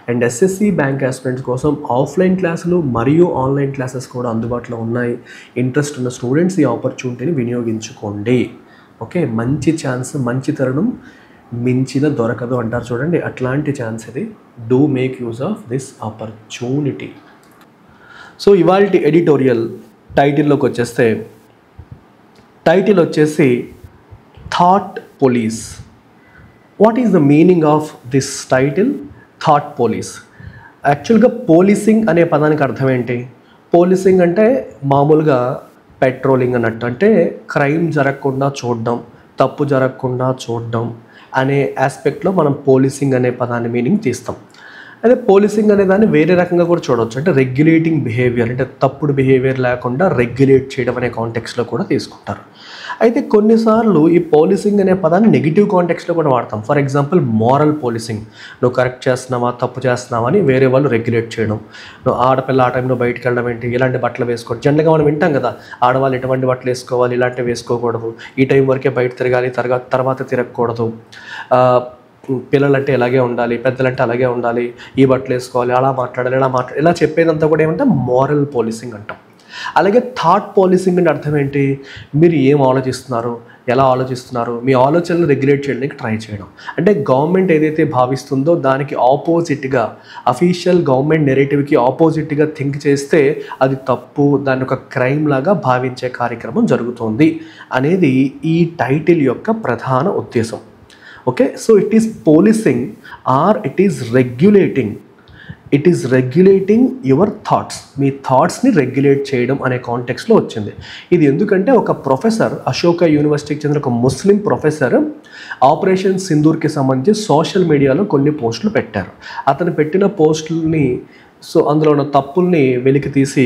And SSC bank aspirants కోసం offline క్లాసులు మరియు ఆన్లైన్ క్లాసెస్ కూడా అందుబాటులో ఉన్నాయి. ఇంట్రెస్ట్ ఉన్న స్టూడెంట్స్ ఈ ఆపర్చునిటీని వినియోగించుకోండి. ఓకే, మంచి ఛాన్స్, మంచి తరుణం మించిన దొరకదు అంటారు చూడండి, అట్లాంటి ఛాన్స్ ఇది. Do make use of this opportunity. So ఇవాల్టి ఎడిటోరియల్ టైటిల్లోకి వచ్చేస్తే, టైటిల్ వచ్చేసి thought police. What is the meaning of this title? Thought police. యాక్చువల్గా పోలీసింగ్ అనే పదానికి అర్థం ఏంటి? పోలీసింగ్ అంటే మామూలుగా పెట్రోలింగ్ అన్నట్టు, అంటే క్రైమ్ జరగకుండా చూడడం, తప్పు జరగకుండా చూడడం అనే ఆస్పెక్ట్లో మనం పోలీసింగ్ అనే పదాన్ని మీనింగ్ తీస్తాం. అదే పోలీసింగ్ అనే దాన్ని వేరే రకంగా కూడా చూడవచ్చు, అంటే రెగ్యులేటింగ్ బిహేవియర్, అంటే తప్పుడు బిహేవియర్ లేకుండా రెగ్యులేట్ చేయడం అనే కాంటెక్స్లో కూడా తీసుకుంటారు. అయితే కొన్నిసార్లు ఈ పోలీసింగ్ అనే పదాన్ని నెగిటివ్ కాంటెక్స్లో కూడా వాడతాం. ఫర్ ఎగ్జాంపుల్ మారల్ పోలీసింగ్, నువ్వు కరెక్ట్ చేస్తున్నావా తప్పు చేస్తున్నావా అని వేరే వాళ్ళు రెగ్యులేట్ చేయడం. నువ్వు ఆడపిల్ల ఆ టైంలో బయటకు వెళ్ళడం ఏంటి, ఇలాంటి బట్టలు వేసుకోవడం. జనరల్గా మనం వింటాం కదా, ఆడవాళ్ళు ఎటువంటి బట్టలు వేసుకోవాలి, ఇలాంటివి వేసుకోకూడదు, ఈ టైం వరకే బయట తిరగాలి, తర్వాత తిరగకూడదు, పిల్లలంటే ఇలాగే ఉండాలి, పెద్దలంటే అలాగే ఉండాలి, ఈ బట్టలు వేసుకోవాలి, అలా మాట్లాడాలి, ఇలా చెప్పేదంతా కూడా ఏమంటే మారల్ పోలీసింగ్ అంటాం. అలాగే థాట్ పోలీసింగ్ అంటే అర్థం ఏంటి? మీరు ఏం ఆలోచిస్తున్నారు, ఎలా ఆలోచిస్తున్నారు, మీ ఆలోచనలు రెగ్యులేట్ చేయడానికి ట్రై చేయడం. అంటే గవర్నమెంట్ ఏదైతే భావిస్తుందో దానికి ఆపోజిట్గా, అఫీషియల్ గవర్నమెంట్ నెరేటివ్కి ఆపోజిట్గా థింక్ చేస్తే అది తప్పు, దాన్ని ఒక క్రైమ్ లాగా భావించే కార్యక్రమం జరుగుతుంది అనేది ఈ టైటిల్ యొక్క ప్రధాన ఉద్దేశం. Okay, so it is policing or it is regulating. It is regulating your thoughts, మీ థాట్స్ని రెగ్యులేట్ చేయడం అనే కాంటెక్స్లో వచ్చింది. ఇది ఎందుకంటే ఒక ప్రొఫెసర్, అశోక యూనివర్సిటీకి చెందిన ఒక ముస్లిం ప్రొఫెసర్ ఆపరేషన్ సింధూర్కి సంబంధించి సోషల్ మీడియాలో కొన్ని పోస్టులు పెట్టారు. అతను పెట్టిన పోస్టుల్ని, సో అందులో ఉన్న తప్పుల్ని వెలికి తీసి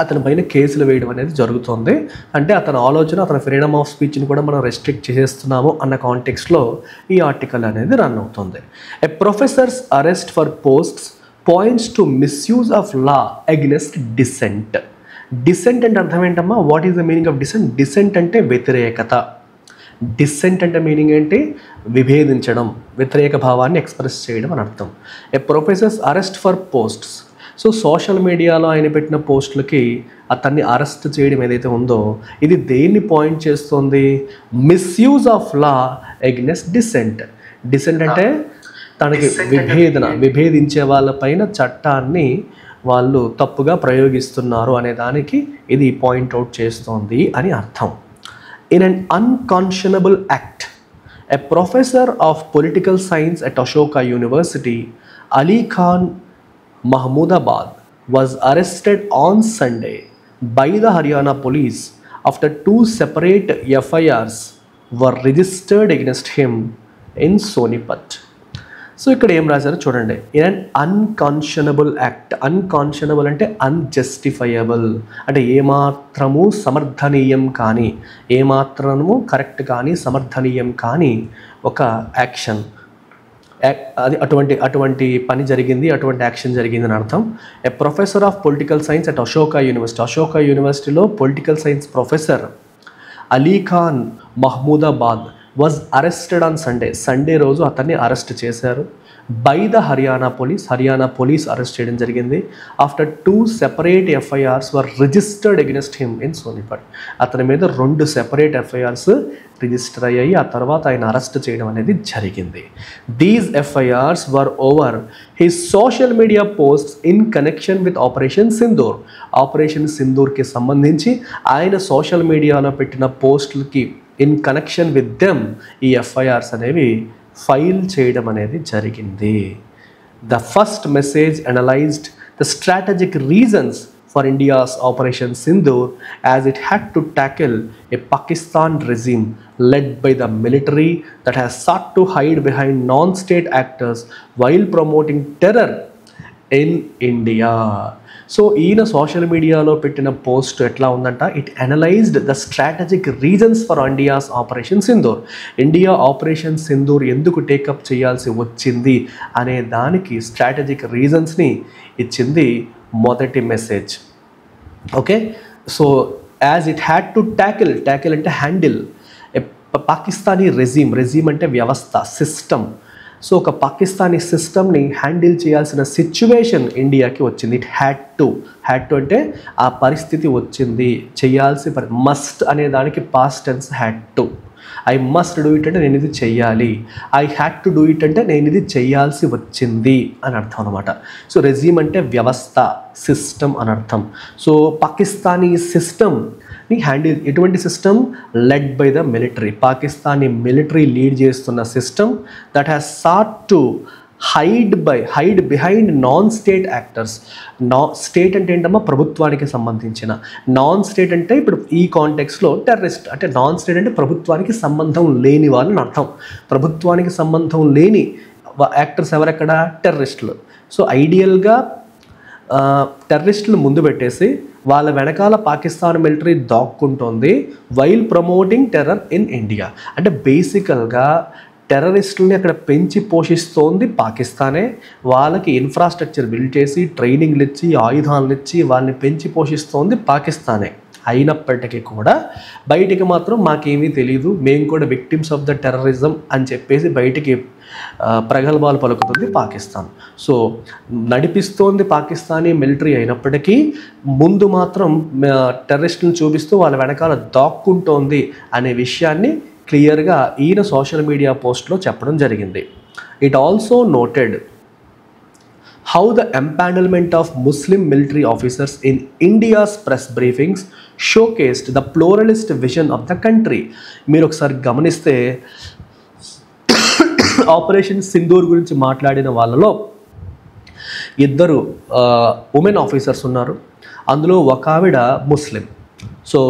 అతని పైన కేసులు వేయడం అనేది జరుగుతుంది. అంటే అతని ఆలోచన, అతని ఫ్రీడమ్ ఆఫ్ స్పీచ్ని కూడా మనం రెస్ట్రిక్ట్ చేసేస్తున్నాము అన్న కాంటెక్స్లో ఈ ఆర్టికల్ అనేది రన్ అవుతుంది. A professor's arrest for posts points to misuse of law against dissent. Dissent అంటే అర్థం ఏంటమ్మా? What is the meaning of dissent? Dissent అంటే వ్యతిరేకత. డిసెంట్ అంటే మీనింగ్ ఏంటి? విభేదించడం, వ్యతిరేక భావాన్ని ఎక్స్ప్రెస్ చేయడం అని అర్థం. A professor's arrest for posts, so social మీడియాలో ఆయన పెట్టిన పోస్టులకి అతన్ని అరెస్ట్ చేయడం ఏదైతే ఉందో ఇది దేన్ని పాయింట్ చేస్తుంది? Misuse of law against dissent. Dissent అంటే తనకి విభేదించే వాళ్ళపైన చట్టాన్ని వాళ్ళు తప్పుగా ప్రయోగిస్తున్నారు అనే దానికి ఇది పాయింట్అవుట్ చేస్తోంది అని అర్థం. In an unconscionable act, a professor of political science at Ashoka University, Ali Khan Mahmoodabad, was arrested on Sunday by the Haryana police after 2 separate FIRs were registered against him in Sonipat. So ఇక్కడ ఏం రాశారో చూడండి. In an unconscionable act. అన్కాన్షనబుల్ అంటే అన్జస్టిఫయబుల్, అంటే ఏమాత్రము సమర్థనీయం కానీ, ఏమాత్రము correct కానీ సమర్థనీయం కానీ ఒక యాక్షన్, అది అటువంటి పని జరిగింది, అటువంటి యాక్షన్ జరిగింది అని అర్థం. A professor of political science at Ashoka University, Ashoka యూనివర్సిటీలో political science professor Ali Khan Mahmudabad was arrested on Sunday రోజు అతన్ని అరెస్ట్ చేశారు. By the Haryana police arrest చేయడం జరిగింది. After 2 separate FIRs were registered against him in Sonipat. అతని మీద 2 సెపరేట్ ఎఫ్ఐఆర్స్ రిజిస్టర్ అయ్యాయి. ఆ తర్వాత ఆయన అరెస్ట్ చేయడం అనేది జరిగింది. These FIRs were over his social media posts in connection with Operation Sindoor. Operation సింధూర్కి సంబంధించి ఆయన సోషల్ మీడియాలో పెట్టిన పోస్టులకి ఇన్ కనెక్షన్ విత్ దెమ్ ఈ ఎఫ్ఐఆర్స్ అనేవి ఫైల్ చేయడం అనేది జరిగింది. The first message analysed the strategic reasons for India's Operation Sindoor as it had to tackle a Pakistan regime led by the military that has sought to hide behind non-state actors while promoting terror in India. So ఈయన social మీడియాలో పెట్టిన post ఎట్లా ఉందంట? It analysed the strategic reasons for India's Operation Sindoor. India operation Sindoor ఎందుకు take up చేయాల్సి వచ్చింది అనే దానికి స్ట్రాటజిక్ రీజన్స్ని ఇచ్చింది మొదటి message. Okay, so as it had to tackle అంటే హ్యాండిల్ పాకిస్తానీ రెజీమ్ అంటే వ్యవస్థ, సిస్టమ్. సో ఒక పాకిస్తానీ సిస్టమ్ని హ్యాండిల్ చేయాల్సిన సిచ్యువేషన్ ఇండియాకి వచ్చింది. ఇట్ హ్యాడ్ టు అంటే ఆ పరిస్థితి వచ్చింది, చేయాల్సి మస్ట్ అనే దానికి past tense had to. I must do it అంటే నేను ఇది చెయ్యాలి, I had to do it అంటే నేను ఇది చేయాల్సి వచ్చింది అని అర్థం అనమాట. సో రెజ్యూమ్ అంటే వ్యవస్థ, సిస్టమ్ అని అర్థం. సో పాకిస్తానీ సిస్టమ్ని హ్యాండిల్, ఎటువంటి system? Led by the military. Pakistani military lead చేస్తున్న system that has sought to hide behind non state actors. State అంటే ఏంటమ్మా? ప్రభుత్వానికి సంబంధించిన. నాన్ స్టేట్ అంటే ఇప్పుడు ఈ కాంటెక్స్లో టెర్రరిస్ట్ అంటే నాన్ స్టేట్ అంటే ప్రభుత్వానికి సంబంధం లేని వాళ్ళని అర్థం. ప్రభుత్వానికి సంబంధం లేని యాక్టర్స్ ఎవరెక్కడ? టెర్రరిస్టులు. సో ఐడియల్గా టెర్రరిస్టులు ముందు పెట్టేసి వాళ్ళ వెనకాల పాకిస్తాన్ మిలిటరీ దాక్కుంటోంది while promoting terror in India. అంటే బేసికల్గా టెర్రరిస్టులని అక్కడ పెంచి పోషిస్తోంది పాకిస్తానే. వాళ్ళకి ఇన్ఫ్రాస్ట్రక్చర్ బిల్డ్ చేసి, ట్రైనింగ్లు ఇచ్చి, ఆయుధాలను ఇచ్చి వాళ్ళని పెంచి పోషిస్తోంది పాకిస్తానే. అయినప్పటికీ కూడా బయటికి మాత్రం మాకేమీ తెలియదు, మేము కూడా విక్టిమ్స్ ఆఫ్ ద టెర్రరిజం అని చెప్పేసి బయటికి ప్రగల్భాలు పలుకుతుంది పాకిస్తాన్. సో నడిపిస్తోంది పాకిస్తానీ మిలిటరీ అయినప్పటికీ ముందు మాత్రం టెర్రరిస్టులను చూపిస్తూ వాళ్ళ వెనకాల దాక్కుంటోంది అనే విషయాన్ని క్లియర్గా ఈయన సోషల్ మీడియా పోస్ట్లో చెప్పడం జరిగింది. It also noted how the empanelment of Muslim military officers in India's press briefings showcased the pluralist vision of the country. మీరు ఒకసారి గమనిస్తే ఆపరేషన్ సింధూర్ గురించి మాట్లాడిన వాళ్ళలో ఇద్దరు ఉమెన్ ఆఫీసర్స్ ఉన్నారు. అందులో ఒక ఆవిడ ముస్లిం. సో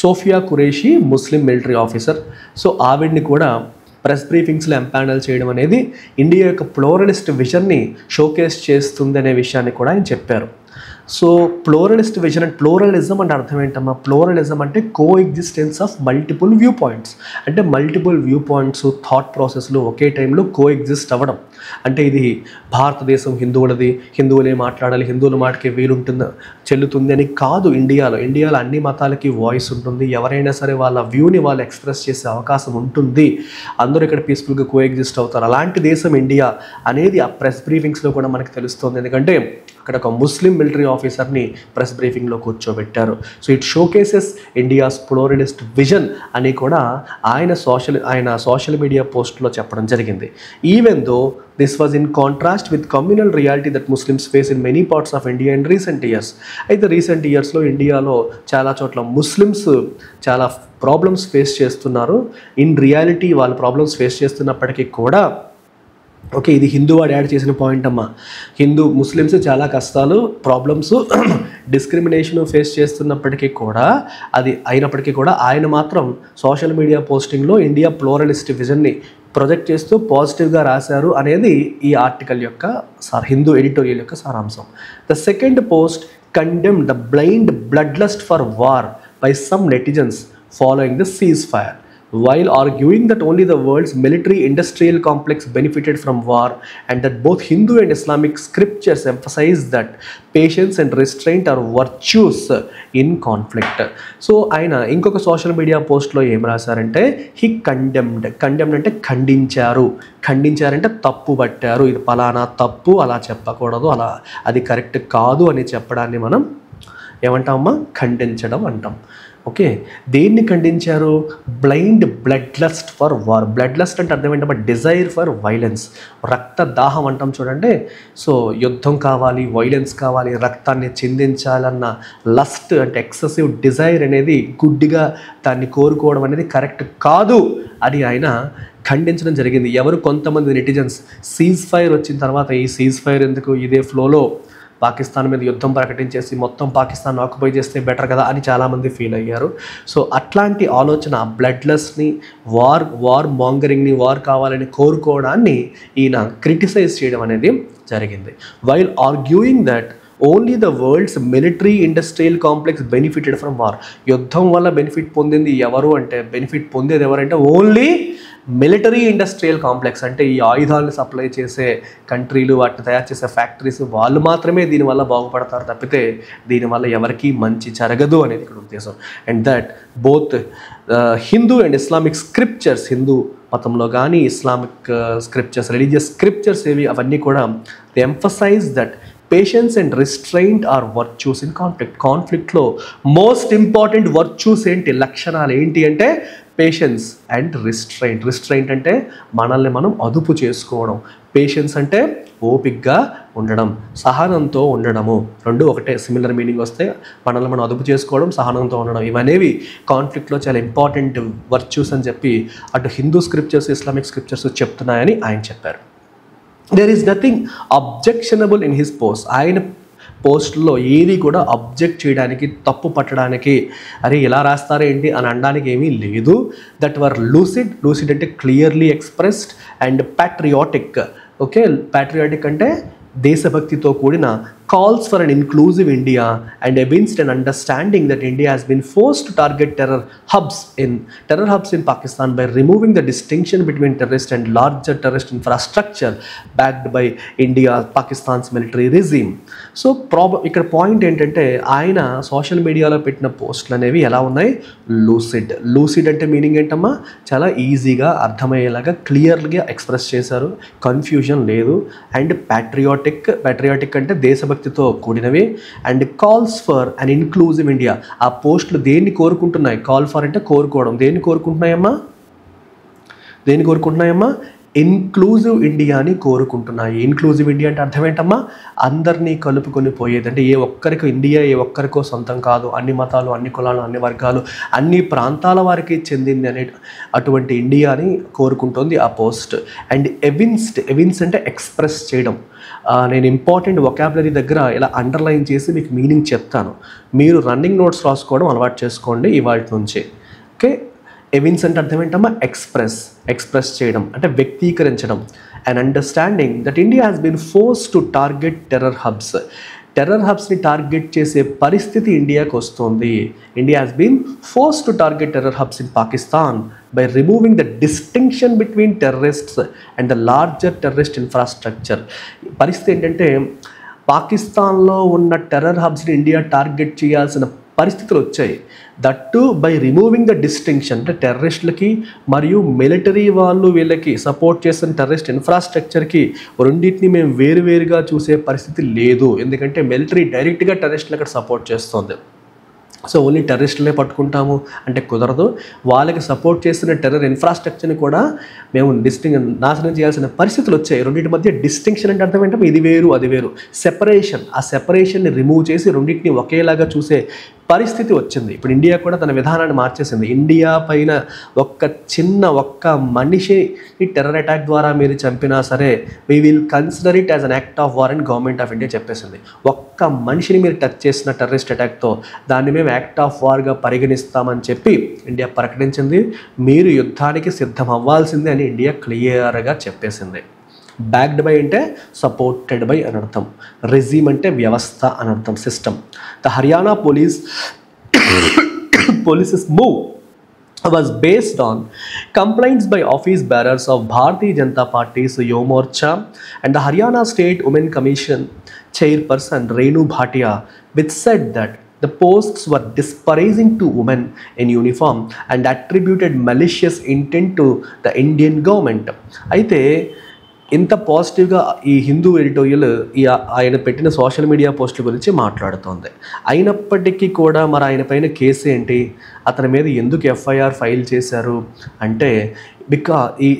సోఫియా ఖురేషీ ముస్లిం మిలిటరీ ఆఫీసర్. సో ఆవిడ్ని కూడా ప్రెస్ బ్రీఫింగ్స్లో ఎంపానల్ చేయడం అనేది ఇండియా యొక్క ప్లోరలిస్ట్ విజన్ని షోకేస్ చేస్తుంది అనే విషయాన్ని కూడా ఆయన చెప్పారు. So pluralist vision and pluralism అంటే అర్థం ఏంటమ్మా? ప్లోరలిజం అంటే coexistence of multiple viewpoints. అంటే మల్టిపుల్ వ్యూ పాయింట్స్, థాట్ ప్రాసెస్లు ఒకే టైంలో కో ఎగ్జిస్ట్ అవ్వడం. అంటే ఇది భారతదేశం హిందువులది, హిందువులే మాట్లాడాలి, హిందువుల మాటకి వీలుంటుంది చెల్లుతుంది అని కాదు. ఇండియాలో అన్ని మతాలకి వాయిస్ ఉంటుంది. ఎవరైనా సరే వాళ్ళ వ్యూని వాళ్ళు ఎక్స్ప్రెస్ చేసే అవకాశం ఉంటుంది. అందరూ ఇక్కడ పీస్ఫుల్గా కో ఎగ్జిస్ట్ అవుతారు. అలాంటి దేశం ఇండియా అనేది ఆ ప్రెస్ బ్రీఫింగ్స్లో కూడా మనకు తెలుస్తుంది. ఎందుకంటే అక్కడ ఒక ముస్లిం మిలిటరీ ఆఫీసర్ని ప్రెస్ బ్రీఫింగ్లో కూర్చోబెట్టారు. So it showcases India's pluralist vision అని కూడా ఆయన సోషల్ మీడియా పోస్ట్లో చెప్పడం జరిగింది. Even though this was in contrast with communal reality that Muslims face in many parts of India in recent years. అయితే రీసెంట్ ఇయర్స్లో ఇండియాలో చాలా చోట్ల ముస్లిమ్స్ చాలా ప్రాబ్లమ్స్ ఫేస్ చేస్తున్నారు. ఇన్ రియాలిటీ వాళ్ళు ప్రాబ్లమ్స్ ఫేస్ చేస్తున్నప్పటికీ కూడా ఓకే, ఇది హిందూ వాడు యాడ్ చేసిన పాయింట్ అమ్మా. ముస్లిమ్స్ చాలా కష్టాలు, ప్రాబ్లమ్స్, డిస్క్రిమినేషన్ ఫేస్ చేస్తున్నప్పటికీ కూడా అయినప్పటికీ కూడా ఆయన మాత్రం సోషల్ మీడియా పోస్టింగ్లో ఇండియా ప్లోరలిస్ట్ విజన్ని ప్రొజెక్ట్ చేస్తూ పాజిటివ్గా రాశారు అనేది ఈ ఆర్టికల్ యొక్క హిందూ ఎడిటోరియల్ యొక్క సారాంశం. The second post condemn the blind blood lust for war by some netizens following the cease fire. While arguing that only the world's military-industrial complex benefited from war and that both Hindu and Islamic scriptures emphasize that patience and restraint are virtues in conflict. So ఆయన ఇంకొక social media పోస్ట్లో ఏం రాశారంటే he condemned అంటే ఖండించారంటే తప్పు పట్టారు. ఇది పలానా తప్పు, అలా చెప్పకూడదు, అది కరెక్ట్ కాదు అని చెప్పడాన్ని మనం ఏమంటామమ్మా? ఖండించడం అంటాం. ఓకే, దేన్ని ఖండించారు? Blind blood lust for war. Blood lust అంటే అర్థం ఏంటంటే డిజైర్ ఫర్ వైలెన్స్, రక్త దాహం అంటాం చూడండి. సో యుద్ధం కావాలి, వైలెన్స్ కావాలి, రక్తాన్ని చిందించాలన్న లస్ట్ అంటే ఎక్సెసివ్ డిజైర్ అనేది, గుడ్డిగా దాన్ని కోరుకోవడం అనేది కరెక్ట్ కాదు అని ఆయన ఖండించడం జరిగింది. ఎవరు? కొంతమంది నెటిజన్స్. సీజ్ ఫైర్ వచ్చిన తర్వాత ఈ సీజ్ ఫైర్ ఎందుకు, ఇదే ఫ్లోలో పాకిస్తాన్ మీద యుద్ధం ప్రకటించేసి మొత్తం పాకిస్తాన్ ఆక్యుపై చేస్తే బెటర్ కదా అని చాలామంది ఫీల్ అయ్యారు. సో అట్లాంటి ఆలోచన, బ్లడ్లెస్ని, వార్ మాంగరింగ్ని, వార్ కావాలని కోరుకోవడాన్ని ఈయన క్రిటిసైజ్ చేయడం అనేది జరిగింది. While arguing that only the world's military industrial complex benefited from war. యుద్ధం వల్ల బెనిఫిట్ పొందింది ఎవరు అంటే, బెనిఫిట్ పొందేది ఎవరంటే ఓన్లీ మిలిటరీ ఇండస్ట్రియల్ కాంప్లెక్స్. అంటే ఈ ఆయుధాలను సప్లై చేసే కంట్రీలు, వాటిని తయారు చేసే ఫ్యాక్టరీస్, వాళ్ళు మాత్రమే దీనివల్ల బాగుపడతారు తప్పితే దీనివల్ల ఎవరికీ మంచి జరగదు అనేది ఇక్కడ ఉద్దేశం. And that both Hindu and Islamic scriptures, హిందూ మతంలో కానీ ఇస్లామిక్ స్క్రిప్చర్స్, రిలీజియస్ స్క్రిప్చర్స్ ఏవి అవన్నీ కూడా they emphasise that patience and restraint are virtues ఇన్ కాన్ఫ్లిక్ట్లో మోస్ట్ ఇంపార్టెంట్ వర్చ్యూస్ ఏంటి, లక్షణాలు ఏంటి అంటే పేషెన్స్ అండ్ రిస్ట్రైంట్ అంటే మనల్ని మనం అదుపు చేసుకోవడం, పేషెన్స్ అంటే ఓపిక్గా ఉండడం, సహనంతో ఉండడము, రెండు ఒకటే సిమిలర్ మీనింగ్ వస్తే మనల్ని మనం అదుపు చేసుకోవడం, సహనంతో ఉండడం, ఇవనేవి కాన్ఫ్లిక్ట్లో చాలా ఇంపార్టెంట్ వర్చ్యూస్ అని చెప్పి అటు హిందూ స్క్రిప్చర్స్ ఇస్లామిక్ స్క్రిప్చర్స్ చెప్తున్నాయని ఆయన చెప్పారు. There is nothing objectionable in his post. ఆయన పోస్ట్లో ఏది కూడా అబ్జెక్ట్ చేయడానికి, తప్పు పట్టడానికి, అరే ఇలా రాస్తారేంటి అని అనడానికి ఏమీ లేదు. దట్ వర్ లూసిడ్ అంటే clearly expressed and patriotic. Okay, patriotic అంటే దేశభక్తితో కూడిన calls for an inclusive India and evinced an understanding that India has been forced to target terror hubs in Pakistan by removing the distinction between terrorist and larger terrorist infrastructure backed by India, Pakistan's military regime. So ఇక్కడ point ఏంటంటే ఆయన social మీడియాలో పెట్టిన పోస్టులు అనేవి ఎలా ఉన్నాయి, lucid అంటే మీనింగ్ ఏంటమ్మా, చాలా ఈజీగా అర్థమయ్యేలాగా క్లియర్గా ఎక్స్ప్రెస్ చేశారు, కన్ఫ్యూజన్ లేదు. అండ్ ప్యాట్రియాటిక్ అంటే దేశభక్తితో కూడినవి. And calls for an inclusive India, ఆ పోస్టులు దేన్ని కోరుకుంటున్నాయి, కాల్ ఫర్ అంటే కోరుకోవడం, దేన్ని కోరుకుంటున్నాయమ్మా, ఇన్క్లూజివ్ ఇండియాని కోరుకుంటున్నాయి. ఇన్క్లూజివ్ ఇండియా అంటే అర్థం ఏంటమ్మా, అందరినీ కలుపుకొని పోయేది, అంటే ఇండియా ఏ ఒక్కరికో సొంతం కాదు, అన్ని మతాలు, అన్ని కులాలు, అన్ని వర్గాలు, అన్ని ప్రాంతాల వారికి చెందింది అనే అటువంటి ఇండియాని కోరుకుంటుంది ఆ పోస్ట్. అండ్ ఎవిన్స్ అంటే ఎక్స్ప్రెస్ చేయడం. నేను ఇంపార్టెంట్ వొకాబులరీ దగ్గర ఇలా అండర్లైన్ చేసి మీకు మీనింగ్ చెప్తాను, మీరు రన్నింగ్ నోట్స్ రాసుకోవడం అలవాటు చేసుకోండి ఇవాళ నుంచి. ఓకే, ఎవిన్స్ అంటే అర్థం ఏంటమ్మా, ఎక్స్ప్రెస్ చేయడం అంటే వ్యక్తీకరించడం. And understanding that India has been forced to target terror హబ్స్ని టార్గెట్ చేసే పరిస్థితి ఇండియాకి వస్తుంది. India has been forced to target terror hubs in Pakistan by removing the distinction between terrorists and the larger terrorist infrastructure. పరిస్థితి ఏంటంటే పాకిస్తాన్లో ఉన్న terror హబ్స్ని India target చేయాల్సిన పరిస్థితులు వచ్చాయి. That by removing the distinction, అంటే టెర్రరిస్టులకి మరియు మిలిటరీ వాళ్ళు వీళ్ళకి సపోర్ట్ చేస్తున్న టెర్రరిస్ట్ ఇన్ఫ్రాస్ట్రక్చర్కి రెండింటిని మేము వేరువేరుగా చూసే పరిస్థితి లేదు. ఎందుకంటే మిలిటరీ డైరెక్ట్గా టెర్రరిస్టులు అక్కడ సపోర్ట్ చేస్తుంది. సో ఓన్లీ టెర్రరిస్టులనే పట్టుకుంటాము అంటే కుదరదు, వాళ్ళకి సపోర్ట్ చేస్తున్న టెర్రర్ ఇన్ఫ్రాస్ట్రక్చర్ని కూడా మేము నాశనం చేయాల్సిన పరిస్థితులు వచ్చాయి. రెండింటి మధ్య డిస్టింక్షన్ అంటే అర్థం ఏంటంటే ఇది వేరు అది వేరు, ఆ సెపరేషన్ని రిమూవ్ చేసి రెండింటిని ఒకేలాగా చూసే పరిస్థితి వచ్చింది. ఇప్పుడు ఇండియా కూడా తన విధానాన్ని మార్చేసింది. ఇండియా పైన ఒక్క మనిషి ఈ టెర్రర్ అటాక్ ద్వారా మీరు చంపినా సరే we will consider it as an act of war అని గవర్నమెంట్ ఆఫ్ ఇండియా చెప్పేసింది. ఒక్క మనిషిని మీరు టచ్ చేసిన టెర్రరిస్ట్ అటాక్తో దాన్ని మేము యాక్ట్ ఆఫ్ వార్గా పరిగణిస్తామని చెప్పి ఇండియా ప్రకటించింది. మీరు యుద్ధానికి సిద్ధం అవ్వాల్సిందే అని ఇండియా క్లియర్గా చెప్పేసింది. బ్యాక్డ్ బై అంటే సపోర్టెడ్ బై అని అర్థం, రెజీమ్ అంటే వ్యవస్థ అని అర్థం, system. The Haryana police's move was based on complaints by office bearers of Bharatiya Janata Party's Yuva Morcha and the Haryana State Women Commission chairperson Renu Bhatia, which said that the posts were disparaging to women in uniform and attributed malicious intent to the Indian government. అయితే ఇంత పాజిటివ్గా ఈ Hindu editorial ఆయన పెట్టిన social media పోస్టుల గురించి మాట్లాడుతోంది. అయినప్పటికీ కూడా మరి ఆయన పైన కేసు ఏంటి, అతని మీద ఎందుకు ఎఫ్ఐఆర్ ఫైల్ చేశారు అంటే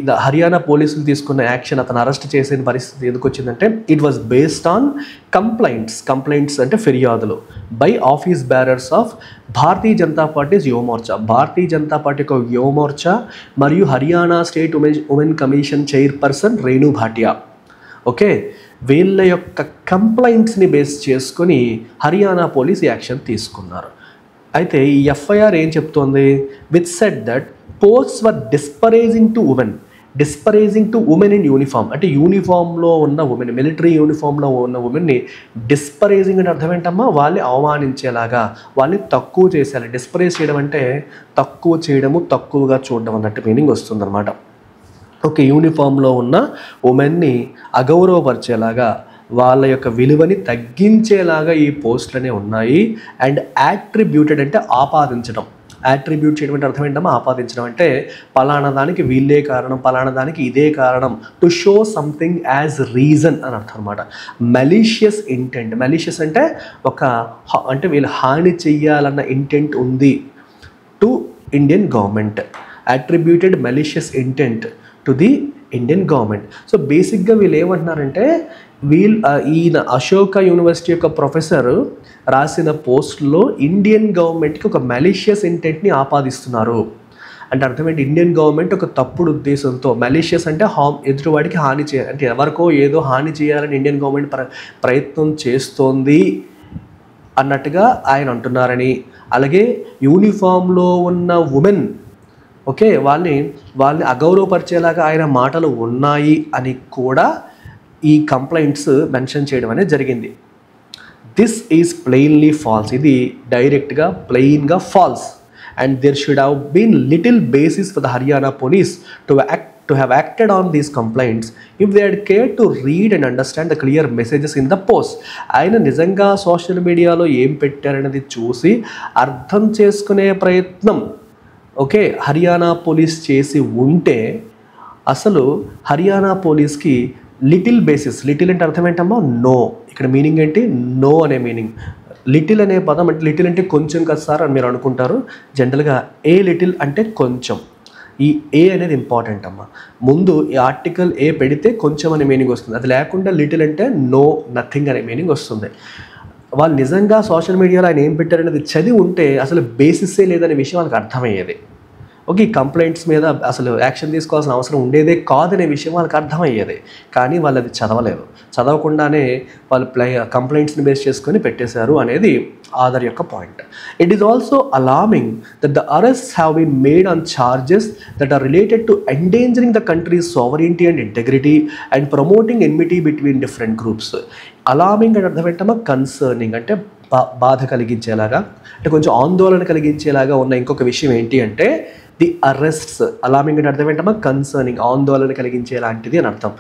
ద హర్యానా పోలీసులు తీసుకున్న యాక్షన్, అతను అరెస్ట్ చేసిన పరిస్థితి ఎందుకు వచ్చిందంటే it was based on complaints అంటే ఫిర్యాదులు by office bearers of Bharatiya Janata parties యువ మోర్చా, భారతీయ జనతా పార్టీ యొక్క యువ మోర్చా మరియు Haryana state women commission chairperson Renu Bhatia. Okay, వీళ్ళ యొక్క కంప్లైంట్స్ని బేస్ చేసుకొని హర్యానా పోలీస్ యాక్షన్ తీసుకున్నారు. అయితే ఈ ఎఫ్ఐఆర్ ఏం చెప్తోంది, which said that posts were disparaging to women in uniform, అంటే యూనిఫామ్లో ఉన్న ఉమెన్, మిలిటరీ యూనిఫామ్లో ఉన్న ఉమెన్ని డిస్పరేజింగ్ అంటే అర్థం ఏంటమ్మా, వాళ్ళని అవమానించేలాగా, వాళ్ళని తక్కువ చేసేలా. డిస్పరేజ్ చేయడం అంటే తక్కువ చేయడము, తక్కువగా చూడడం అన్నట్టు మీనింగ్ వస్తుందన్నమాట. ఓకే, యూనిఫామ్లో ఉన్న ఉమెన్ని అగౌరవపరిచేలాగా, వాళ్ళ యొక్క విలువని తగ్గించేలాగా ఈ పోస్టులనే ఉన్నాయి. అండ్ యాట్రిబ్యూటెడ్ అంటే ఆపాదించడం, అట్రిబ్యూట్ చేయడం అంటే అర్థం ఏంటమ్మా? ఆపాదించడం. అంటే పలానా దానికి వీళ్ళే కారణం, పలానా దానికి ఇదే కారణం, to show something as reason అని అర్థం అనమాట. మెలీషియస్ ఇంటెంట్, మెలీషియస్ అంటే అంటే వీళ్ళు హాని చెయ్యాలన్న ఇంటెంట్ ఉంది to Indian government, attributed malicious intent to the Indian government. So బేసిక్గా వీళ్ళు ఏమంటున్నారంటే, ఈయన అశోక యూనివర్సిటీ యొక్క ప్రొఫెసర్ రాసిన పోస్ట్లో ఇండియన్ గవర్నమెంట్కి ఒక మెలీషియస్ ఇంటెంట్ని ఆపాదిస్తున్నారు. అంటే అర్థమేంటి? ఇండియన్ గవర్నమెంట్ ఒక తప్పుడు ఉద్దేశంతో, మెలీషియస్ అంటే ఎదుటివాడికి హాని చేయాలి, అంటే ఎవరికో ఏదో హాని చేయాలని ఇండియన్ గవర్నమెంట్ ప్రయత్నం చేస్తోంది అన్నట్టుగా ఆయన అంటున్నారని, అలాగే యూనిఫామ్లో ఉన్న ఉమెన్ ఓకే వాళ్ళని అగౌరవపరిచేలాగా ఆయన మాటలు ఉన్నాయి అని కూడా ఈ కంప్లైంట్స్ మెన్షన్ చేయడం అనేది జరిగింది. దిస్ ఈజ్ ప్లెయిన్లీ ఫాల్స్, ఇది డైరెక్ట్గా ప్లెయిన్గా false. And there should have been little basis for the Haryana police to have acted on these complaints if they had cared to read and understand the clear messages in the post. ఆయన నిజంగా social మీడియాలో ఏం పెట్టారనేది చూసి అర్థం చేసుకునే ప్రయత్నం okay Haryana police చేసి ఉంటే, అసలు హర్యానా పోలీస్కి లిటిల్ బేసిస్, లిటిల్ అంటే అర్థం ఏంటమ్మా? నో. ఇక్కడ మీనింగ్ ఏంటి? నో అనే మీనింగ్. లిటిల్ అనే పదం అంటే లిటిల్ అంటే కొంచెం కదా సార్ అని మీరు అనుకుంటారు. జనరల్గా ఏ లిటిల్ అంటే కొంచెం. ఈ ఏ అనేది ఇంపార్టెంట్ అమ్మ. ముందు ఈ ఆర్టికల్ ఏ పెడితే కొంచెం అనే మీనింగ్ వస్తుంది, అది లేకుండా లిటిల్ అంటే నో, నథింగ్ అనే మీనింగ్ వస్తుంది. వాళ్ళు నిజంగా సోషల్ మీడియాలో ఆయన ఏం పెట్టారనేది చదివి ఉంటే అసలు బేసిస్సే లేదనే విషయం వాళ్ళకి అర్థమయ్యేది. ఓకే, ఈ కంప్లైంట్స్ మీద అసలు యాక్షన్ తీసుకోవాల్సిన అవసరం ఉండేదే కాదనే విషయం వాళ్ళకి అర్థమయ్యేది. కానీ వాళ్ళు అది చదవలేరు, చదవకుండానే వాళ్ళు కంప్లైంట్స్ని బేస్ చేసుకొని పెట్టేశారు అనేది ఆధార్ యొక్క point. It is also alarming that the arrests have been made on charges that are related to endangering the country's sovereignty and integrity and promoting enmity between different groups. Alarming అంటే అర్థం ఏంటమ్మా? Concerning అంటే బాధ కలిగించేలాగా, అంటే కొంచెం ఆందోళన కలిగించేలాగా ఉన్న ఇంకొక విషయం ఏంటి అంటే ది అరెస్ట్స్. అలార్మింగ్ అంటే అర్థం ఏంటమ్మా? కన్సర్నింగ్, ఆందోళన కలిగించేలాంటిది అని అర్థం.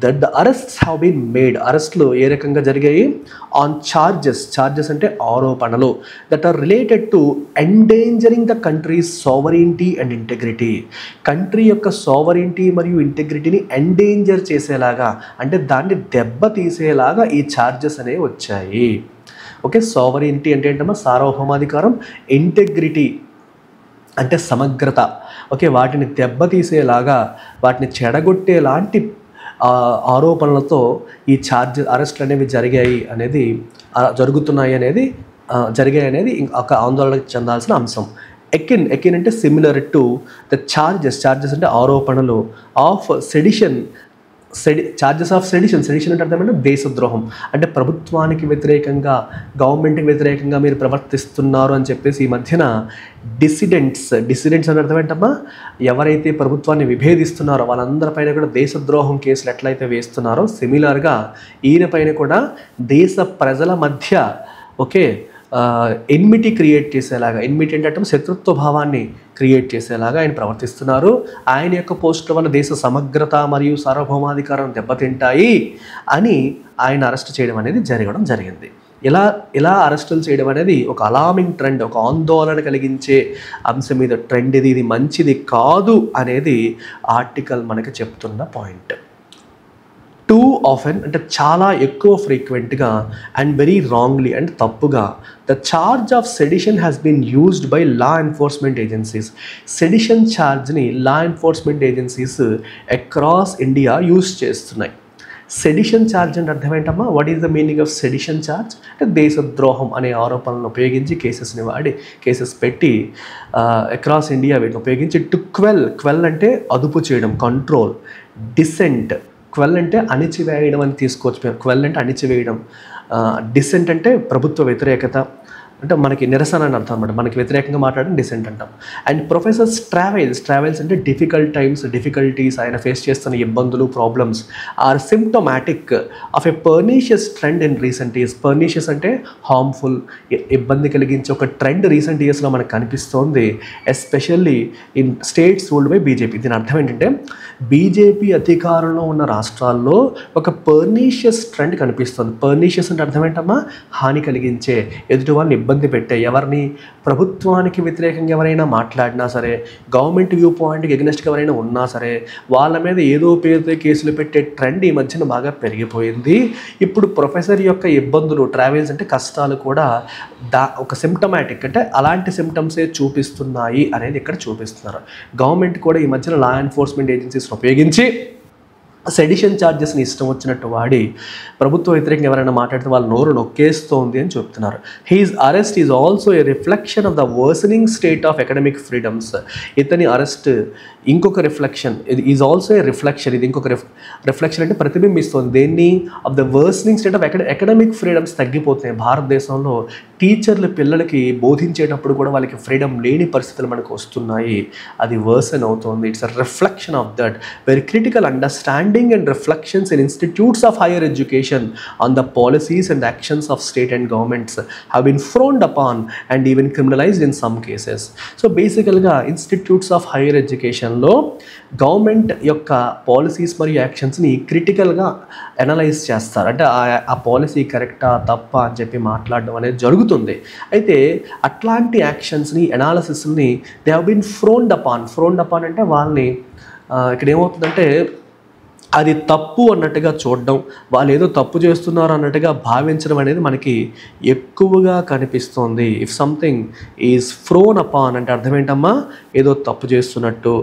That the arrests have been made, అరెస్ట్లు ఏ రకంగా జరిగాయి? ఆన్ చార్జెస్, చార్జెస్ అంటే ఆరోపణలు, that are related to endangering the country's sovereignty and integrity. Country యొక్క సావరెంటీ మరియు ఇంటెగ్రిటీని ఎండేంజర్ చేసేలాగా, అంటే దాన్ని దెబ్బతీసేలాగా ఈ చార్జెస్ అనేవి వచ్చాయి. ఓకే, సావరెంటీ అంటే ఏంటమ్మా? సార్వభౌమాధికారం, ఇంటెగ్రిటీ అంటే సమగ్రత. ఓకే, వాటిని దెబ్బతీసేలాగా, వాటిని చెడగొట్టేలాంటి ఆరోపణలతో ఈ అరెస్టులు అనేవి జరుగుతున్నాయి అనేది జరిగాయి అనేది ఒక ఆందోళనకు చెందాల్సిన అంశం. ఎకిన్ అంటే సిమిలర్ టు ద చార్జెస్ అంటే ఆరోపణలు of sedition, charges of sedition అంటే అర్థమైనా దేశద్రోహం, అంటే ప్రభుత్వానికి వ్యతిరేకంగా, గవర్నమెంట్కి వ్యతిరేకంగా మీరు ప్రవర్తిస్తున్నారు అని చెప్పేసి ఈ మధ్యన డిసిడెంట్స్ అని అర్థం ఏంటమ్మా? ఎవరైతే ప్రభుత్వాన్ని విభేదిస్తున్నారో వాళ్ళందరిపైన కూడా దేశద్రోహం కేసులు ఎట్లయితే వేస్తున్నారో సిమిలర్గా ఈయన పైన కూడా దేశ ప్రజల మధ్య ఓకే ఎన్మిటీ క్రియేట్ చేసేలాగా, ఎన్మిటీ అంటే శత్రుత్వ భావాన్ని క్రియేట్ చేసేలాగా ఆయన ప్రవర్తిస్తున్నారు. ఆయన యొక్క పోస్టుల వల్ల దేశ సమగ్రత మరియు సార్వభౌమాధికారం దెబ్బతింటాయి అని ఆయన అరెస్ట్ చేయడం అనేది జరిగింది. ఇలా అరెస్టులు చేయడం అనేది ఒక అలార్మింగ్ ట్రెండ్, ఒక ఆందోళన కలిగించే అంశం మీద ట్రెండ్ ఇది మంచిది కాదు అనేది ఆర్టికల్ మనకి చెప్తున్న పాయింట్. టూ ఆఫెన్ అంటే చాలా ఎక్కువ ఫ్రీక్వెంట్గా అండ్ వెరీ రాంగ్లీ అండ్ తప్పుగా the charge of sedition has been used by law enforcement agencies. Sedition ఛార్జ్ని law enforcement agencies across India use చేస్తున్నాయి. సెడిషన్ ఛార్జ్ అంటే అర్థం ఏంటమ్మా? What is the meaning of sedition charge? అంటే దేశద్రోహం అనే ఆరోపణలను ఉపయోగించి కేసెస్ పెట్టి అక్రాస్ ఇండియా వీటిని ఉపయోగించి టు క్వెల్ అంటే అదుపు చేయడం, కంట్రోల్, డిసెంట్, క్వెల్ అంటే అణిచివేయడం అని తీసుకోవచ్చు. క్వెల్ అంటే అణిచివేయడం, డిసెంట్ అంటే ప్రభుత్వ వ్యతిరేకత, అంటే మనకి నిరసన అని అర్థం అనమాట. మనకి వ్యతిరేకంగా మాట్లాడడం డిసెంట్ అంటాం. అండ్ ప్రొఫెసర్స్ ట్రావెల్స్ అంటే డిఫికల్టీస్, ఆయన ఫేస్ చేస్తున్న ఇబ్బందులు, problems are symptomatic of a pernicious trend in recent years. Pernicious అంటే హార్మ్ఫుల్, ఇబ్బంది కలిగించే ఒక ట్రెండ్ రీసెంట్ ఇయర్స్లో మనకు కనిపిస్తోంది, especially in states ruled by BJP. దీని అర్థం ఏంటంటే బీజేపీ అధికారంలో ఉన్న రాష్ట్రాల్లో ఒక పర్నీషియస్ ట్రెండ్ కనిపిస్తుంది. పర్నీషియస్ అంటే అర్థం ఏంటమ్మా? హాని కలిగించే, ఎదుటి వాళ్ళని ఇబ్బంది పెట్టే, ఎవరిని ప్రభుత్వానికి వ్యతిరేకంగా ఎవరైనా మాట్లాడినా సరే, గవర్నమెంట్ వ్యూ పాయింట్కి ఎగ్నెస్ట్గా ఎవరైనా ఉన్నా సరే వాళ్ళ మీద ఏదో పేరుతో కేసులు పెట్టే ట్రెండ్ ఈ మధ్యన బాగా పెరిగిపోయింది. ఇప్పుడు ప్రొఫెసర్ యొక్క ఇబ్బందులు, ట్రావెల్స్ అంటే కష్టాలు కూడా ఒక సిమ్టమాటిక్, అంటే అలాంటి సిమ్టమ్సే చూపిస్తున్నాయి అనేది ఇక్కడ చూపిస్తున్నారు. గవర్నమెంట్ కూడా ఈ మధ్యన లా ఎన్ఫోర్స్మెంట్ ఏజెన్సీస్ని ఉపయోగించి సెడిషన్ ఛార్జెస్ని ఇష్టం వచ్చినట్టు వాడి ప్రభుత్వ వ్యతిరేకంగా ఎవరైనా మాట్లాడితే వాళ్ళ నోరు నొక్కేస్తోంది అని చెప్తున్నారు. His arrest is also a reflection of the worsening state of academic freedoms. ఇతని అరెస్ట్ ఇంకొక రిఫ్లెక్షన్, ఇది ఈజ్ ఆల్సో ఏ రిఫ్లెక్షన్, ఇది ఇంకొక రిఫ్లెక్షన్ అంటే ప్రతిబింబిస్తుంది దేన్ని, of the worsening state of academic freedoms తగ్గిపోతున్నాయి భారతదేశంలో. టీచర్లు పిల్లలకి బోధించేటప్పుడు కూడా వాళ్ళకి ఫ్రీడమ్ లేని పరిస్థితులు మనకు వస్తున్నాయి, అది వర్సన్ అవుతుంది. It's a reflection of that. Very critical understanding and reflections in institutes of higher education on the policies and actions of state and governments have been frowned upon and even criminalized in some cases. So basically institutes of higher education lo government yokka policies మరియు actions ని critical గా analyse చేస్తారు. అంటే ఆ policy కరెక్టా తప్పా అని చెప్పి మాట్లాడడం అనేది జరుగుతుంది. అయితే అట్లాంటి యాక్షన్స్ని, అనాలిసిస్ని దే హ్యావ్ బీన్ ఫ్రోన్డ్ అపాన్ అంటే వాళ్ళని ఇక్కడ ఏమవుతుందంటే అది తప్పు అన్నట్టుగా చూడడం, వాళ్ళు ఏదో తప్పు చేస్తున్నారు అన్నట్టుగా భావించడం అనేది మనకి ఎక్కువగా కనిపిస్తుంది. If something is prone upon అంటే అర్థం ఏంటమ్మా, ఏదో తప్పు చేస్తున్నట్టు,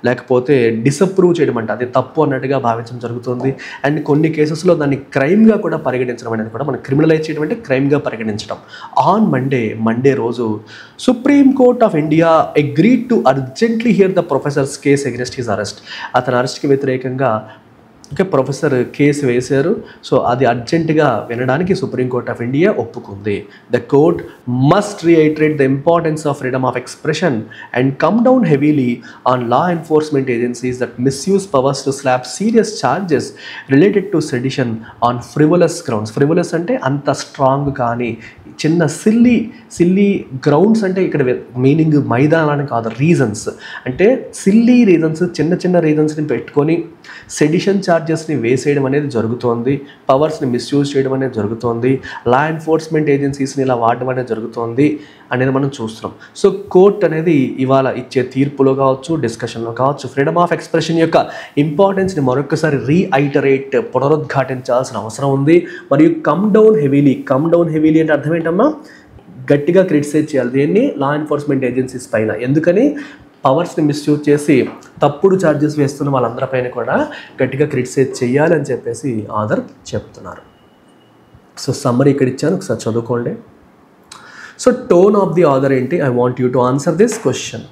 లేకపోతే డిసప్రూవ్ చేయడం అంటే అది తప్పు అన్నట్టుగా భావించడం జరుగుతుంది. అండ్ కొన్ని కేసెస్లో దాన్ని క్రైమ్గా కూడా పరిగణించడం అనేది కూడా మనం క్రిమినలైజ్ చేయడం అంటే క్రైమ్గా పరిగణించడం. ఆన్ మండే రోజు supreme court of India agreed to urgently here the professors case against his arrest. అతని అరెస్ట్కి వ్యతిరేకంగా ప్రొఫెసర్ కేసు వేశారు. సో అది అర్జెంటుగా వినడానికి సుప్రీంకోర్ట్ ఆఫ్ ఇండియా ఒప్పుకుంది. The court must reiterate the importance of freedom of expression and come down heavily on law enforcement agencies that misuse powers to slap serious charges related to sedition on frivolous grounds. Frivolous అంటే అంత strong కానీ చిన్న silly grounds అంటే ఇక్కడ meaning మైదానాన్ని కాదు, reasons అంటే silly reasons, చిన్న రీజన్స్ని పెట్టుకొని సెడిషన్ ఛార్జెస్ని వేసేయడం అనేది జరుగుతోంది, పవర్స్ని మిస్యూజ్ చేయడం అనేది జరుగుతోంది, లా ఎన్ఫోర్స్మెంట్ ఏజెన్సీస్ని ఇలా వాడడం అనేది జరుగుతోంది అనేది మనం చూస్తున్నాం. సో కోర్ట్ అనేది ఇవాళ ఇచ్చే తీర్పులో కావచ్చు, డిస్కషన్లో కావచ్చు, ఫ్రీడమ్ ఆఫ్ ఎక్స్ప్రెషన్ యొక్క ఇంపార్టెన్స్ని మరొకసారి రీఐటరేట్, పునరుద్ఘాటించాల్సిన అవసరం ఉంది. మరియు కమ్ డౌన్ హెవీలీ అంటే అర్థం ఏంటమ్మా, గట్టిగా క్రిటిసైజ్ చేయాలి దేన్ని, లా ఎన్ఫోర్స్మెంట్ ఏజెన్సీస్ పైన. ఎందుకని, పవర్స్ని మిస్యూజ్ చేసి తప్పుడు ఛార్జెస్ వేస్తున్న వాళ్ళందరిపైన కూడా గట్టిగా క్రిటిసైజ్ చేయాలి అని చెప్పేసి ఆర్డర్ చెప్తున్నారు. సో సమ్మరీ ఇక్కడ ఇచ్చాను, ఒకసారి చదువుకోండి. So tone of the order ఏంటి, I want you to answer this question.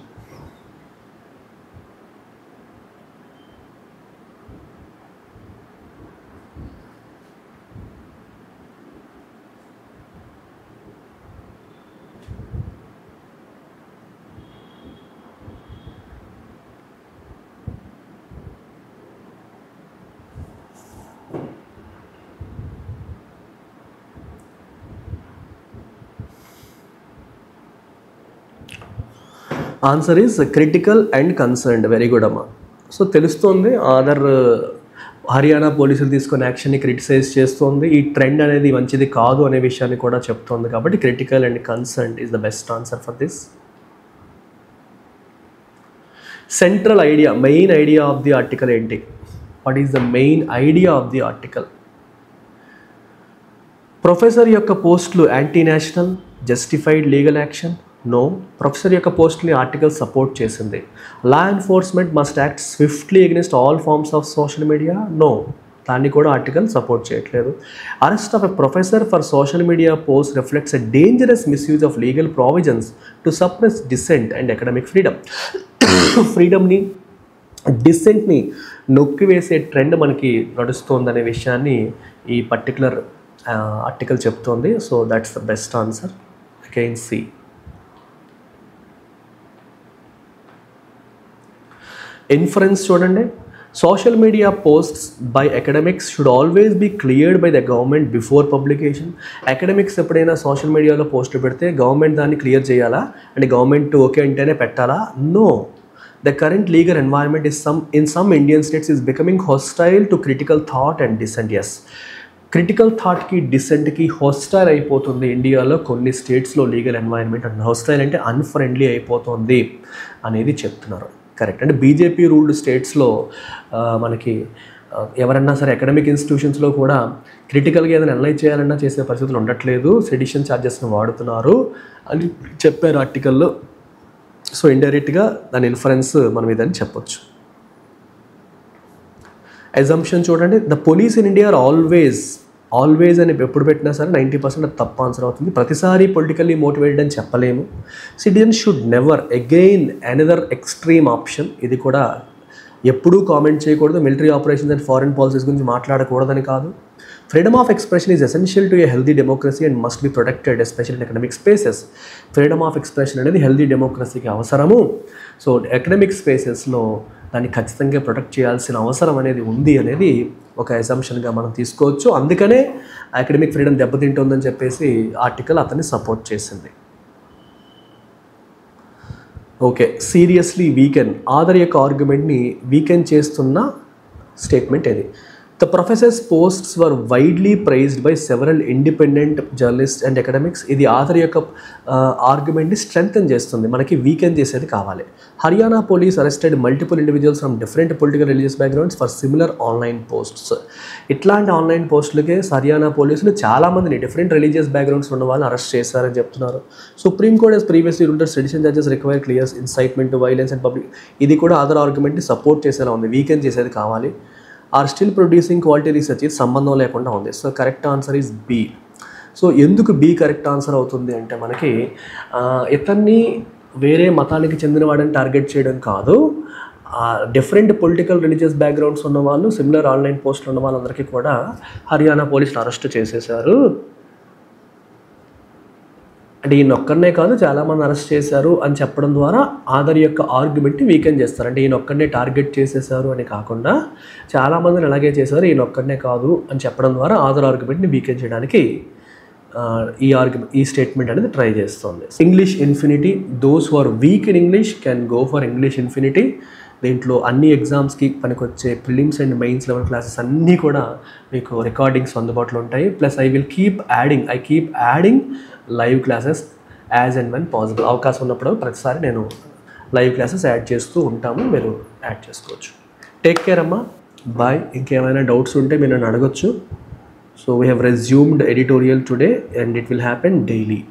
Answer is critical and concerned. Very good అమ్మా. సో తెలుస్తోంది ఆర్డర్ హర్యానా పోలీసులు తీసుకునే యాక్షన్ని క్రిటిసైజ్ చేస్తోంది. ఈ ట్రెండ్ అనేది మంచిది కాదు అనే విషయాన్ని కూడా చెప్తోంది. కాబట్టి critical and concerned is the best answer for this. Central idea, main idea of the article ఏంటి? What is the main idea of the article? Professor యొక్క పోస్టులు anti national, justified legal action? No. Professor యొక్క పోస్ట్ని article support చేసింది. Law enforcement must act swiftly against all forms of social media? No, దాన్ని కూడా article support చేయట్లేదు. Arrest of a professor for social media post reflects a dangerous misuse of legal provisions to suppress dissent and academic freedom. ఫ్రీడమ్ని, డిసెంట్ని నొక్కివేసే trend మనకి నడుస్తోందనే విషయాన్ని ఈ పర్టికులర్ ఆర్టికల్ చెప్తోంది. So that's the best answer. Again C. Inference చూడండి. Social media posts by academics should always be cleared by the government before publication. Academics ఎప్పుడైనా సోషల్ మీడియాలో పోస్టులు పెడితే గవర్నమెంట్ దాన్ని క్లియర్ చేయాలా? అంటే గవర్నమెంట్ ఓకే అంటేనే పెట్టాలా? No. The current legal environment is in some Indian states is becoming hostile to critical thought and dissent. Yes. Critical థాట్కి డిసెంట్కి హోస్టైల్ అయిపోతుంది ఇండియాలో కొన్ని స్టేట్స్లో లీగల్ ఎన్వైరన్మెంట్ అంటున్నారు. హోస్టైల్ అంటే అన్ఫ్రెండ్లీ అయిపోతుంది అనేది చెప్తున్నారు. కరెక్ట్. అంటే బీజేపీ రూల్డ్ స్టేట్స్లో మనకి ఎవరన్నా సరే అకాడమిక్ ఇన్స్టిట్యూషన్స్లో కూడా క్రిటికల్గా ఏదైనా అనలైజ్ చేయాలన్నా చేసే పరిస్థితులు ఉండట్లేదు, సెడిషన్ ఛార్జెస్ని వాడుతున్నారు అని చెప్పారు ఆర్టికల్లో. సో ఇండైరెక్ట్గా దాని ఇన్ఫరెన్స్ మనం ఇదని చెప్పొచ్చు. అజంప్షన్ చూడండి, the police in India are always అని ఎప్పుడు పెట్టినా సరే 90% అది తప్పు ఆన్సర్ అవుతుంది. ప్రతిసారి పొలిటికల్లీ మోటివేటెడ్ అని చెప్పలేము. Citizen should never again another extreme option. ఇది కూడా ఎప్పుడూ కామెంట్ చేయకూడదు. Military operations and foreign policies గురించి మాట్లాడకూడదని కాదు. Freedom of expression is essential to a healthy democracy and must be protected especial in economic spaces. Freedom of expression అనేది healthy డెమోక్రసీకి అవసరము. సో ఎకనమిక్ స్పేసెస్లో దాన్ని ఖచ్చితంగా ప్రొటెక్ట్ చేయాల్సిన అవసరం అనేది ఉంది అనేది ఒక అసంప్షన్గా మనం తీసుకోవచ్చు. అందుకనే అకాడమిక్ ఫ్రీడమ్ దెబ్బతింటుందని చెప్పేసి ఆర్టికల్ అతన్ని సపోర్ట్ చేసింది. ఓకే, సీరియస్లీ వీకెన్ ఆదర్ యొక్క ఆర్గ్యుమెంట్ని వీకెన్ చేస్తున్న స్టేట్మెంట్ ఇది. The professor's posts were widely praised by several independent journalist and academics. ఇది ఆథర్ యొక్క ఆర్గ్యుమెంట్ని స్ట్రెంగ్తన్ చేస్తుంది, మనకి వీకెన్ చేసేది కావాలి. Haryana police arrested multiple individuals from different political religious backgrounds for similar online posts. ఇట్లాంటి ఆన్లైన్ పోస్టులకే హర్యానా పోలీసులు చాలామందిని డిఫరెంట్ రిలీజియస్ బ్యాక్గ్రౌండ్స్ ఉన్న వాళ్ళని అరెస్ట్ చేశారని చెప్తున్నారు. Supreme court has previously ruled that sedition charges require clear incitement to violence and public. ఇది కూడా ఆథర్ ఆర్గ్యుమెంట్ని సపోర్ట్ చేసేలా ఉంది, వీకెన్ చేసేది కావాలి. Are still producing quality research, ఇది సంబంధం లేకుండా ఉంది. So correct answer is B. So ఎందుకు బి కరెక్ట్ ఆన్సర్ అవుతుంది అంటే మనకి ఇతన్ని వేరే మతానికి చెందినవాడని టార్గెట్ చేయడం కాదు, డిఫరెంట్ పొలిటికల్ రిలీజియస్ బ్యాక్గ్రౌండ్స్ ఉన్న వాళ్ళు, సిమిలర్ ఆన్లైన్ పోస్టులు ఉన్న వాళ్ళందరికీ కూడా హర్యానా పోలీసులు అరెస్ట్ చేసేశారు. అంటే ఈయన ఒక్కడనే కాదు చాలామంది అరెస్ట్ చేశారు అని చెప్పడం ద్వారా ఆదర్ యొక్క ఆర్గ్యుమెంట్ని వీకెన్ చేస్తారు. అంటే ఈయన ఒక్కడనే టార్గెట్ చేసేసారు అని కాకుండా చాలామందిని అలాగే చేశారు, ఈయన ఒక్కడనే కాదు అని చెప్పడం ద్వారా ఆదర్ ఆర్గ్యుమెంట్ని వీకెన్ చేయడానికి ఈ స్టేట్మెంట్ అనేది ట్రై చేస్తుంది. English Infinity, those who are weak in English can go for English Infinity. దీంట్లో అన్ని ఎగ్జామ్స్కి పనికొచ్చే prelims and mains level classes అన్నీ కూడా మీకు రికార్డింగ్స్ అందుబాటులో ఉంటాయి. Plus I keep adding live classes as and when possible. అవకాశం ఉన్నప్పుడు ప్రతిసారి నేను లైవ్ క్లాసెస్ యాడ్ చేస్తూ ఉంటాము, మీరు యాడ్ చేసుకోవచ్చు. టేక్ కేర్ అమ్మా, బాయ్. ఇంకేమైనా డౌట్స్ ఉంటే మీరు నన్ను అడగొచ్చు. So we have resumed editorial today and it will happen daily.